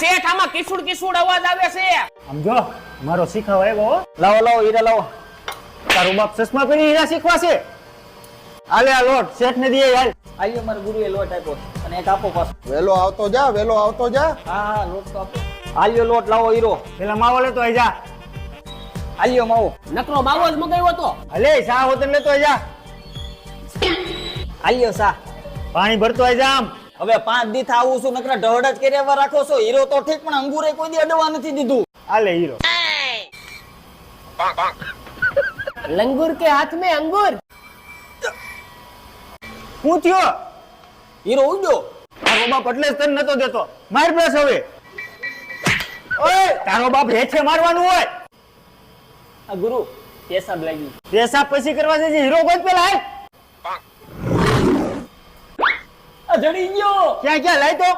શેઠ આમાં કિસુડ કિસુડ અવાજ આવે છે. સમજો મારો શીખાવ આવ્યો હો. લાવો લાવો હીરા લાવો. તારું બાપ ચશ્મા પહેરી હીરા શીખવા છે. આલે આ લોટ શેઠ ને દે હાલ. આયો મારા ગુરુએ લોટ આપ્યો અને એક આપો પાછો. વેલો આવતો જા, વેલો આવતો જા. હા લોટ તો આપો. આલ્યો લોટ લાવો હીરો. પેલા માવો લેતો આઈ જા. આલ્યો માવો. નકરો માવો જ મગાવ્યો તો. અલે શા હોતન લેતો આઈ જા. આલ્યો સા. પાણી ભરતો આઈ જા. આમ હવે 5 દી આવું છું નકરા ઢહડ જ કર્યા રાખો છો. હીરો તો ઠીક પણ અંગુરે કોઈ દી અડવા નથી દીધું. આલે હીરો. લંગુર કે હાથ में अंगूर. હું થયો હીરો ઉડ્યો. તારો બાપ એટલે જ તને નતો દેતો. માર બેસ હવે. ઓય તારો બાપ હેઠે મારવાનું હોય. આ ગુરુ પેશાબ લાગી. પેશાબ પછી કરવા જજે. હીરો કોઈ પેલા હાલ. આ જડી ગયો. ક્યાં ક્યાં લાય તો